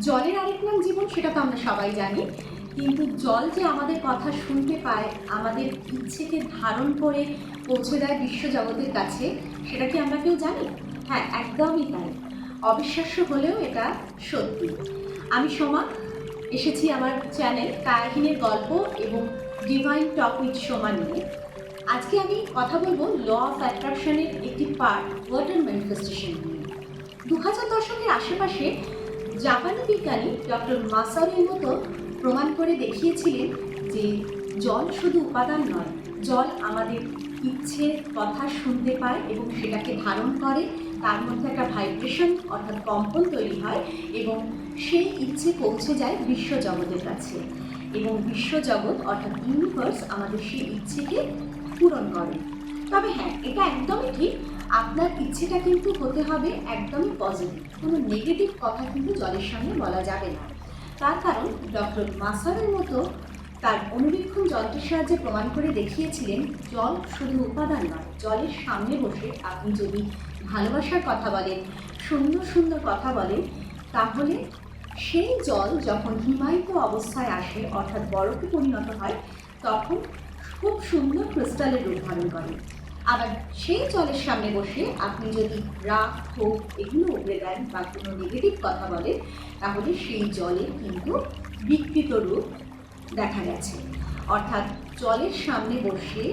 জলের আরেক নাম জীবন, সেটা তো আমরা সবাই জানি। কিন্তু জল যে আমাদের কথা শুনতে পায়, আমাদের ইচ্ছেকে ধারণ করে পৌঁছে দেয় বিশ্বজগতের কাছে, সেটা কি আমরা কেউ জানি? হ্যাঁ, একদমই তাই। অবিশ্বাস্য হলেও এটা সত্যি। আমি সোমা, এসেছি আমার চ্যানেল কায়াহিনীর গল্প এবং ডিভাইন টক উইথ সোমা নিয়ে। আজকে আমি কথা বলবো ল অফ অ্যাট্রাকশনের একটি পার্ট, ওয়াটার ম্যানিফেস্টেশন নিয়ে। 2000 দশকের আশেপাশে জাপানি বিজ্ঞানী ডক্টর মাসারু ইমোতো প্রমাণ করে দেখিয়েছিলেন যে জল শুধু উপাদান নয়, জল আমাদের ইচ্ছের কথা শুনতে পায় এবং সেটাকে ধারণ করে। তার মধ্যে একটা ভাইব্রেশন অর্থাৎ কম্পন তৈরি হয় এবং সেই ইচ্ছে পৌঁছে যায় বিশ্বজগতের কাছে, এবং বিশ্বজগৎ অর্থাৎ ইউনিভার্স আমাদের সেই ইচ্ছেকে পূরণ করে। তবে হ্যাঁ, এটা একদমই ঠিক, আপনার ইচ্ছেটা কিন্তু হতে হবে একদমই পজিটিভ। কোনো নেগেটিভ কথা কিন্তু জলের সামনে বলা যাবে না। তার কারণ ডক্টর মাসারের মতো তার অনুবীক্ষণ যন্ত্রের সাহায্যে প্রমাণ করে দেখিয়েছিলেন জল শুধু উপাদান নয়, জলের সামনে বসে আপনি যদি ভালোবাসার কথা বলেন, সুন্দর সুন্দর কথা বলেন, তাহলে সেই জল যখন হিমায়িত অবস্থায় আসে অর্থাৎ বরফে পরিণত হয়, তখন খুব সুন্দর ক্রিস্টালের রূপ ধারণ করে। আবার সেই জলের সামনে বসে আপনি যদি রাগ, ক্ষোভ এগুলো উগড়ে দেন বা কোনো নেগেটিভ কথা বলেন, তাহলে সেই জলের কিন্তু বিকৃত রূপ দেখা গেছে। অর্থাৎ জলের সামনে বসে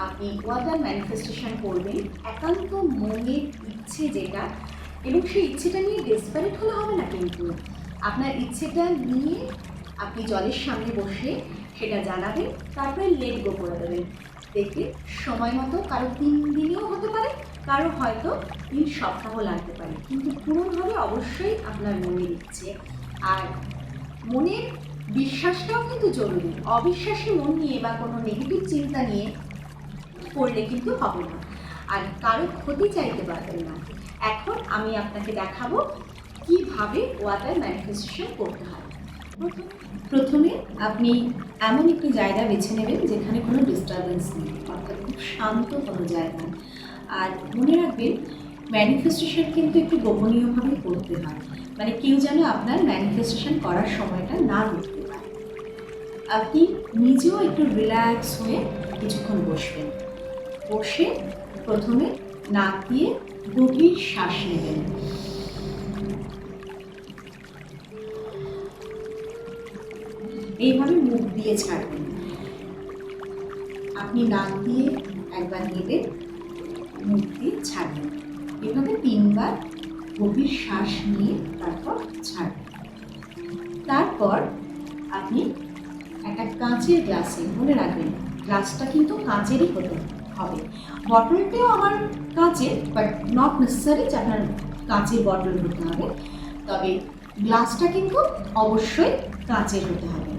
আপনি ওয়াটার ম্যানিফেস্টেশন করবেন একান্ত মনের ইচ্ছে যেটা, এবং সেই ইচ্ছেটা নিয়ে ডেসপারেট হলে হবে না, কিন্তু আপনার ইচ্ছেটা নিয়ে আপনি জলের সামনে বসে সেটা জানাবেন, তারপরে লেট গো করে দেবেন। দেখবে সময় মতো কারো 3 দিনেও হতে পারে, কারো হয়তো 3 সপ্তাহ লাগতে পারে, কিন্তু পূরণ হবে অবশ্যই আপনার মনের ইচ্ছে। আর মনের বিশ্বাসটাও কিন্তু জরুরি। অবিশ্বাসী মন নিয়ে বা কোনো নেগেটিভ চিন্তা নিয়ে করলে কিন্তু হবে না, আর কারো ক্ষতি চাইতে পারবেন না। এখন আমি আপনাকে দেখাবো কিভাবে ওয়াটার ম্যানিফেস্টেশন করতে হয়। প্রথমে আপনি এমন একটি জায়গা বেছে নেবেন যেখানে কোনো ডিস্টারবেন্স নেই, অর্থাৎ খুব শান্ত কোনো জায়গা। আর মনে রাখবেন, ম্যানিফেস্টেশন কিন্তু একটু গোপনীয়ভাবে করতে হয়, মানে কেউ যেন আপনার ম্যানিফেস্টেশন করার সময়টা না দেখতে পায়। আপনি নিজেও একটু রিল্যাক্স হয়ে কিছুক্ষণ বসবেন। বসে প্রথমে নাক দিয়ে গভীর শ্বাস নেবেন। এইভাবে মুখ দিয়ে ছাড়বেন। আপনি নাক দিয়ে একবার নেবেন, মুখ দিয়ে ছাড়বেন। এভাবে 3 বার গভীর শ্বাস নিয়ে তারপর ছাড়বেন। তারপর আপনি একটা কাঁচের গ্লাসে, মনে রাখবেন গ্লাসটা কিন্তু কাঁচেরই হতে হবে। বটলটাও আমার কাঁচের, বাট নট নেসেসারি যে আপনার কাঁচের বটল হতে হবে, তবে গ্লাসটা কিন্তু অবশ্যই কাঁচের হতে হবে।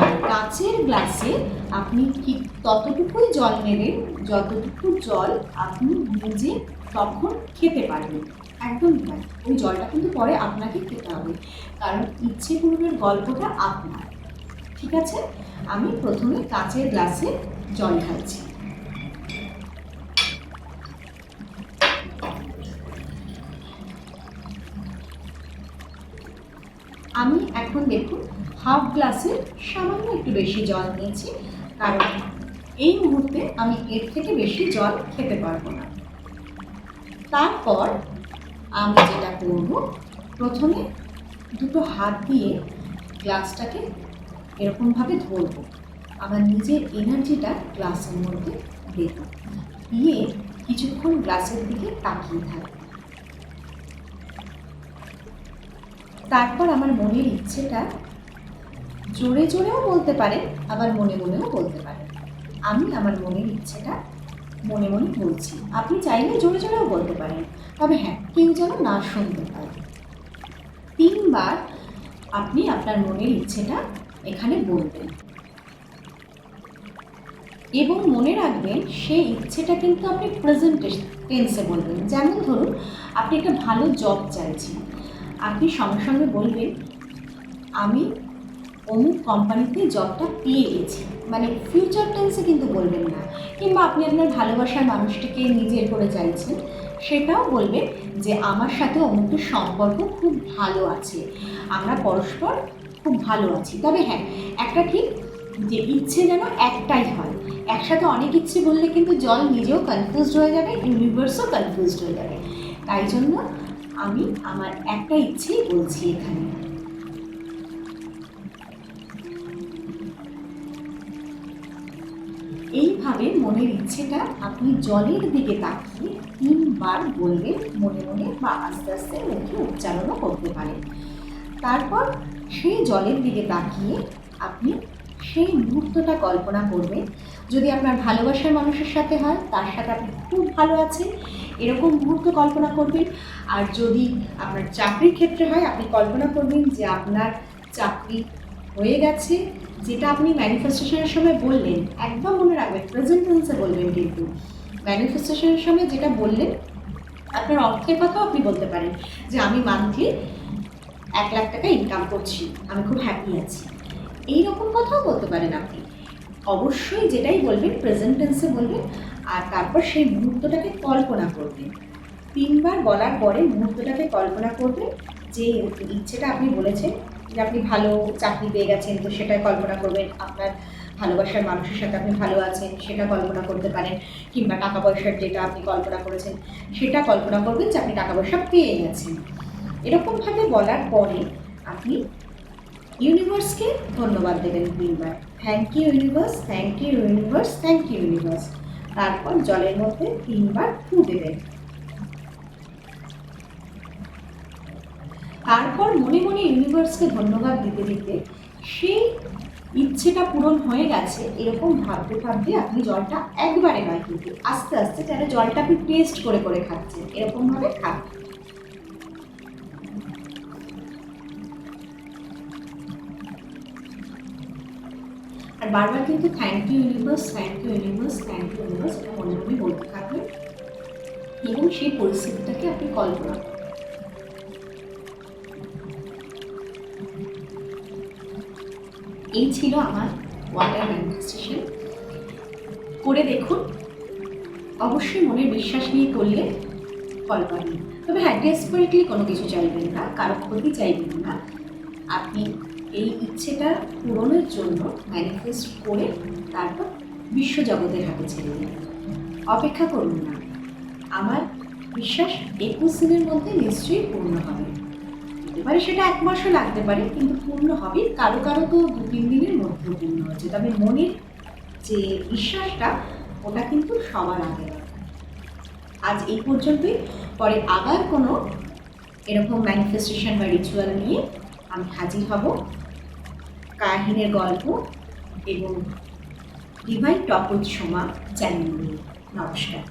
আর কাঁচের গ্লাসে আপনি ঠিক ততটুকুই জল নেবেন যতটুকু জল আপনি নিজে তখন খেতে পারবেন। একদম তাই, ওই জলটা কিন্তু পরে আপনাকে খেতে হবে, কারণ ইচ্ছে পূরণের গল্পটা আপনার। ঠিক আছে, আমি প্রথমে কাঁচের গ্লাসে জল ঢালছি। আমি এখন দেখুন হাফ গ্লাসের সামান্য একটু বেশি জল নিয়েছি, কারণ এই মুহূর্তে আমি এর থেকে বেশি জল খেতে পারবো না। তারপর আমি যেটা করব, প্রথমে দুটো হাত দিয়ে গ্লাসটাকে এরকমভাবে ধরবো, আমার নিজের এনার্জিটা গ্লাসের মধ্যে দেব, দিয়ে কিছুক্ষণ গ্লাসের দিকে তাকিয়ে থাকবো। তারপর আমার মনের ইচ্ছেটা জোরে জোরেও বলতে পারেন, আবার মনে মনেও বলতে পারেন। আমি আমার মনের ইচ্ছেটা মনে মনে বলছি, আপনি চাইলে জোরে জোরেও বলতে পারেন, তবে হ্যাঁ, কেউ যেন না শুনতে পারে। 3 বার আপনি আপনার মনের ইচ্ছেটা এখানে বলবেন, এবং মনে রাখবেন সেই ইচ্ছেটা কিন্তু আপনি প্রেজেন্ট টেন্সে বলবেন। যেমন ধরুন আপনি একটা ভালো জব চাইছেন, আপনি সঙ্গে সঙ্গে বলবেন আমি অমুক কোম্পানিতে জবটা পেয়ে গেছি, মানে ফিউচার টেন্সে কিন্তু বলবেন না। কিংবা আপনি আপনার ভালোবাসার মানুষটিকে নিজের করে চাইছেন, সেটাও বলবেন যে আমার সাথে অমুকের সম্পর্ক খুব ভালো আছে, আমরা পরস্পর খুব ভালো আছি। তবে হ্যাঁ, একটা ঠিক যে ইচ্ছে যেন একটাই হয়। একসাথে অনেক ইচ্ছে বললে কিন্তু জল নিজেও কনফিউজড হয়ে যাবে, ইউনিভার্সও কনফিউজড হয়ে যাবে। তাই জন্য আমি আমার একটা ইচ্ছেই বলছি এখানে। এইভাবে মনের ইচ্ছেটা আপনি জলের দিকে তাকিয়ে 3 বার বলবেন মনে মনে, বা আস্তে আস্তে মুখে উচ্চারণও করতে পারেন। তারপর সেই জলের দিকে তাকিয়ে আপনি সেই মুহূর্তটা কল্পনা করবেন। যদি আপনার ভালোবাসার মানুষের সাথে হয়, তার সাথে আপনি খুব ভালো আছেন, এরকম মুহূর্ত কল্পনা করবেন। আর যদি আপনার চাকরির ক্ষেত্রে হয়, আপনি কল্পনা করবেন যে আপনার চাকরি হয়ে গেছে, যেটা আপনি ম্যানিফেস্টেশনের সময় বললেন। একদম মনে রাখবেন, প্রেজেন্ট টেন্সে বলবেন, কিন্তু ম্যানিফেস্টেশনের সময় যেটা বললেন আপনার অর্থের কথাও আপনি বলতে পারেন যে আমি মান্থলি 1 লাখ টাকা ইনকাম করছি, আমি খুব হ্যাপি আছি, এইরকম কথাও বলতে পারেন আপনি। অবশ্যই যেটাই বলবেন প্রেজেন্ট টেন্সে বলবেন। আর তারপর সেই মুহূর্তটাকে কল্পনা করবেন। 3 বার বলার পরে মুহূর্তটাকে কল্পনা করবেন, যে ইচ্ছেটা আপনি বলেছেন যে আপনি ভালো চাকরি পেয়ে গেছেন, তো সেটা কল্পনা করবেন। আপনার ভালোবাসার মানুষের সাথে আপনি ভালো আছেন, সেটা কল্পনা করতে পারেন। কিংবা টাকা পয়সার যেটা আপনি কল্পনা করেছেন, সেটা কল্পনা করবেন যে আপনি টাকা পয়সা পেয়ে গেছেন। এরকমভাবে বলার পরে আপনি ইউনিভার্সকে ধন্যবাদ দেবেন 3 বার। Thank you universe, thank you universe, thank you universe. তারপর জলের মধ্যে 3 বার ফু দেবেন। তারপর মনে মনে ইউনিভার্সকে ধন্যবাদ দিতে দিতে সেই ইচ্ছেটা পূরণ হয়ে গেছে এরকম ভাবতে ভাবতে আপনি জলটা একবারে নয়, কিন্তু আস্তে আস্তে, যেন জলটা আপনি টেস্ট করে করে খাচ্ছেন, এরকমভাবে খান। আর বারবার কিন্তু thank you universe, thank you universe, thank you universe, এটা মনে মনে বলতে থাকবেন এবং সেই পরিস্থিতিটাকে আপনি কল্পনা করুন। এই ছিল আমার ওয়াটার ম্যানিফেস্টেশন। করে দেখুন, অবশ্যই মনের বিশ্বাস নিয়ে করলে ফল পাবেন। তবে হ্যাঁ, ডেসপারেটলি কোনো কিছু চাইবেন না, কারো ক্ষতি চাইবেন না। আপনি এই ইচ্ছেটা পূরণের জন্য ম্যানিফেস্ট করে তারপর বিশ্বজগতের হাতে ছেড়ে দিন। অপেক্ষা করুন না, আমার বিশ্বাস 21 দিনের মধ্যে নিশ্চয়ই পূর্ণ হবে। হতে পারে সেটা 1 মাসও লাগতে পারে, কিন্তু পূর্ণ হবে। কারো কারো তো 2-3 দিনের মধ্যে পূর্ণ হচ্ছে। তবে মনের যে বিশ্বাসটা, ওটা কিন্তু সবার আগে দরকার। আজ এই পর্যন্তই। পরে আবার কোনো এরকম ম্যানিফেস্টেশন বা রিচুয়াল নিয়ে আমি হাজির হব, কাহিনের গল্প এবং divine talk with Soma channel নিয়ে। নমস্কার।